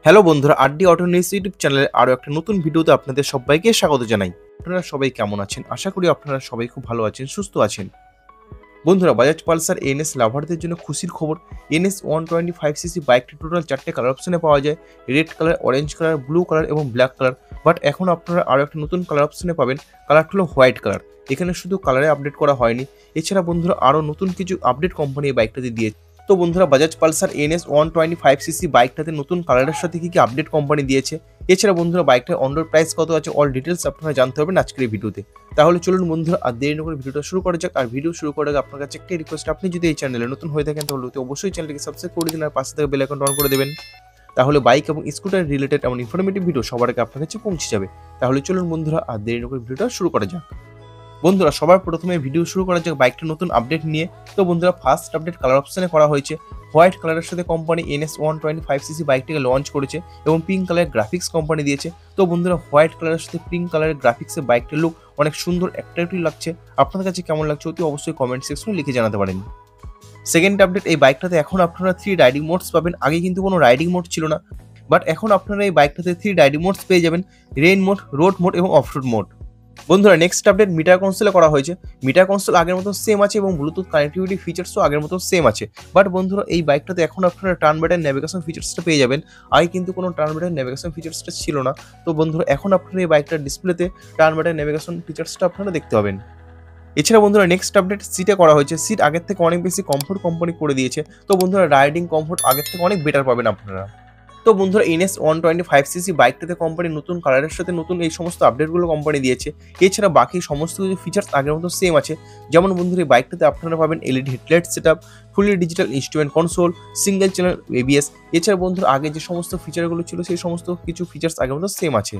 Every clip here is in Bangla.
হ্যালো বন্ধুরা, আরডি অটো নিউজ ইউটিউব চ্যানেলে আরও একটা নতুন ভিডিওতে আপনাদের সবাইকে স্বাগত জানাই। আপনারা সবাই কেমন আছেন? আশা করি আপনারা সবাই খুব ভালো আছেন, সুস্থ আছেন। বন্ধুরা, বাজাজ পালসার এনএস লাভারদের জন্য খুশির খবর। এনএস 125cc বাইকটি টোটাল 4টে কালার অপশনে পাওয়া যায়: red colour, orange colour, blue colour এবং ব্ল্যাক কালার। বাট এখন আপনারা আরও একটা নতুন কালার অপশনে পাবেন, কালারটা হলো হোয়াইট কালার। এখানে শুধু কালারে আপডেট করা হয়নি, এছাড়া বন্ধুরা আরও নতুন কিছু আপডেট কোম্পানি এই বাইকটাতে দিয়েছে। তো বন্ধুরা, বাজাজ পালসার এনএস 125cc বাইকটাতে নতুন কালারের সাথে কি আপডেট কোম্পানি দিয়েছে, এছাড়া বন্ধুরা বাইকটার অন রোড প্রাইস কত আছে, অল ডিটেলস আপনারা জানতে পারবেন আজকের এই ভিডিওতে। তাহলে চলুন বন্ধুরা, আর দেরি না করে ভিডিওটা শুরু করা যাক। আর ভিডিও শুরু করার আগে আপনার কাছে একটাই রিকোয়েস্ট, আপনি যদি এই চ্যানেলে নতুন হয়ে থাকেন তাহলে অবশ্যই চ্যানেলটিকে সাবস্ক্রাইব করে দিন আর পাশে থেকে বেল আইকনটা অন করে দেবেন। তাহলে বাইক এবং স্কুটার রিলেটেড এমন ইনফরমেটিভ ভিডিও সবার আগে আপনার কাছে পৌঁছে যাবে। তাহলে চলুন বন্ধুরা, আর দেরি না করে ভিডিওটা শুরু করা যাক। বন্ধুরা, সবার প্রথমে ভিডিও শুরু করা যাক বাইকটার নতুন আপডেট নিয়ে। তো বন্ধুরা, ফার্স্ট আপডেট কালার অপশনে করা হয়েছে। হোয়াইট কালারের সাথে কোম্পানি এনএস 125cc বাইকটিকে লঞ্চ করেছে এবং পিঙ্ক কালারের গ্রাফিক্স কোম্পানি দিয়েছে। তো বন্ধুরা, হোয়াইট কালারের সাথে পিঙ্ক কালারের গ্রাফিক্সের বাইকটির লুক অনেক সুন্দর, অ্যাট্রাক্টিভ লাগছে। আপনাদের কাছে কেমন লাগছে অতি অবশ্যই কমেন্ট সেকশনে লিখে জানাতে পারেন। সেকেন্ড আপডেট, এই বাইকটাতে এখন আপনারা 3 রাইডিং মোডস পাবেন। আগে কিন্তু কোনো রাইডিং মোড ছিল না, বাট এখন আপনারা এই বাইকটাতে 3 রাইডিং মোডস পেয়ে যাবেন: রেইন মোড, রোড মোড এবং অফ রোড মোড। বন্ধুরা, নেক্সট আপডেট মিটার কনসোলে করা হয়েছে। মিটার কনসোল আগের মতো সেম আছে এবং ব্লুটুথ কানেক্টিভিটি ফিচার্সও আগের মতো সেম আছে। বাট বন্ধুরা, এই বাইকটাতে এখন আপনারা টার্ন বাটন নেভিগেশন ফিচার্সটা পেয়ে যাবেন। আগে কিন্তু কোনো টার্ন বাটন নেভিগেশন ফিচার্সটা ছিল না। তো বন্ধুরা, এখন আপনারা এই বাইকটার ডিসপ্লেতে টার্ন বাটন নেভিগেশন ফিচার্সটা আপনারা দেখতে পাবেন। এছাড়া বন্ধুরা, নেক্সট আপডেট সিটে করা হয়েছে। সিট আগের থেকে অনেক বেশি কমফোর্ট কোম্পানি করে দিয়েছে। তো বন্ধুরা, রাইডিং কমফোর্ট আগের থেকে অনেক বেটার পাবেন আপনারা। তো বন্ধুরা, এনএস 125cc বাইকটাতে কোম্পানি নতুন কালারের সাথে নতুন এই সমস্ত আপডেটগুলো কোম্পানি দিয়েছে। এছাড়া বাকি সমস্ত কিছু ফিচার্স আগের মতো সেম আছে। যেমন বন্ধুরা, এই বাইকটাতে আপনারা পাবেন LED headlight setup, fully digital instrument console, single channel ABS. এছাড়া বন্ধুরা, আগে যে সমস্ত ফিচারগুলো ছিল সেই সমস্ত কিছু ফিচার্স আগের মতো সেম আছে।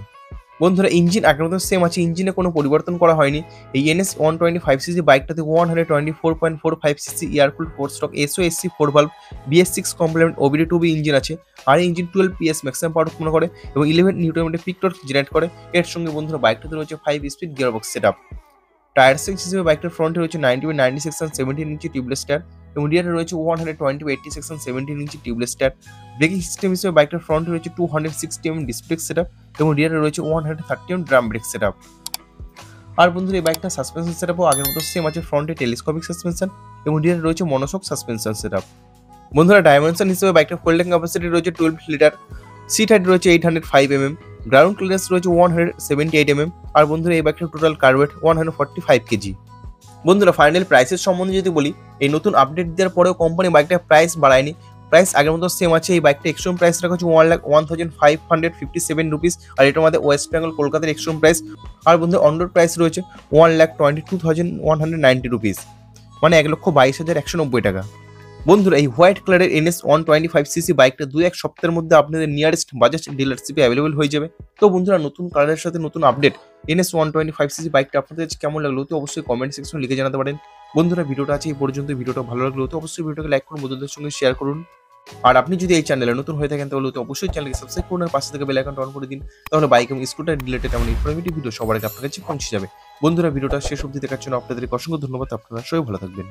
বন্ধুরা, ইঞ্জিন আগের মতো সেম আছে, ইঞ্জিনে কোনো পরিবর্তন করা হয়নি। এই এনএস 125cc বাইকটাতে 124.45cc air cool 4 stroke SOSC 4 valve BS6 complement OBD2B engine আছে। আর এই ইঞ্জিন 12 PS ম্যাক্সিমাম পাওয়ার উৎপন্ন করে এবং 11 newton metre peak torque generate করে। এর সঙ্গে বন্ধুরা, বাইকটাতে রয়েছে 5 speed gearbox setup. Tyre size হিসেবে বাইকটার ফ্রন্টে রয়েছে 90/90 সেকশন 17 ইঞ্চি টিউবলেস টায়ার এবং রিয়ারে রয়েছে 120/80 সেকশন 17 ইঞ্চি টিউবলেস টায়ার। ব্রেকিং সিস্টেম হিসেবে বাইকটার ফ্রন্টে রয়েছে 260mm ডিস্ক ব্রেক সেটআপ এবং রিয়ারে রয়েছে 130mm ড্রাম ব্রেক সেটআপ। আর বন্ধুরা, এই বাইকটার সাসপেনশন সেটআপও আগের মতো সেম আছে। ফ্রন্টে টেলিস্কোপিক সাসপেনশন এবং রিয়ারে রয়েছে মনোশক সাসপেনশন সেটআপ। বন্ধুরা, ডাইমেনশন হিসেবে বাইকটার ফোল্ডিং ক্যাপাসিটি রয়েছে 12 লিটার, সিট হাইট রয়েছে 805mm, গ্রাউন্ড ক্লিয়ারেন্স রয়েছে 178mm। আর বন্ধুরা, এই বাইকটার টোটাল কার ওয়েট 145 কেজি। বন্ধুরা, ফাইনাল প্রাইসের সম্বন্ধে যদি বলি, এই নতুন আপডেট দেওয়ার পরেও কোম্পানি বাইকটার প্রাইস বাড়ায়নি। প্রাইস আগের মতো সেম আছে। এই বাইকটা এক্সট্রিম প্রাইস রাখা হচ্ছে 1,01,557 রুপিস। আর এটার মধ্যে ওয়েস্ট বেঙ্গল কলকাতার এক্সট্রিম প্রাইস। আর বন্ধুরা, অন রোড প্রাইস রয়েছে 1,22,190 রুপিস, মানে 1,22,190 টাকা। বন্ধুরা, এই হোয়াইট কালারের এনএস 125cc বাইকটা 2-1 সপ্তাহের মধ্যে আপনাদের নিয়ারেস্ট বাজাজ ডিলারশিপে অ্যাভেলেবল হয়ে যাবে। তো বন্ধুরা, নতুন কালারের সাথে নতুন আপডেট এনএস 125cc বাইকটা আপনাদের কেমন লাগলো তো অবশ্যই কমেন্ট সেকশনে লিখে জানাতে পারেন। বন্ধুরা, ভিডিওটা আছে এই পর্যন্ত। ভিডিওটা ভালো লাগলো তো অবশ্যই ভিডিওটাকে লাইক করুন, বন্ধুদের সঙ্গে শেয়ার করুন। আর আপনি যদি এই চ্যানেলে নতুন হয়ে থাকেন তাহলে অবশ্যই চ্যানেলকে সাবস্ক্রাইব করুন আর পাশে থেকে বেল আইকনটা অন করে দিন। তাহলে বাইক এবং স্কুটার রিলেটেড এমন ইনফরমেটিভ ভিডিও সবার আগে আপনার কাছে পৌঁছে যাবে। বন্ধুরা, ভিডিওটা শেষ অবধি দেখার জন্য আপনাদের অসংখ্য ধন্যবাদ। আপনারা সবাই ভালো থাকবেন।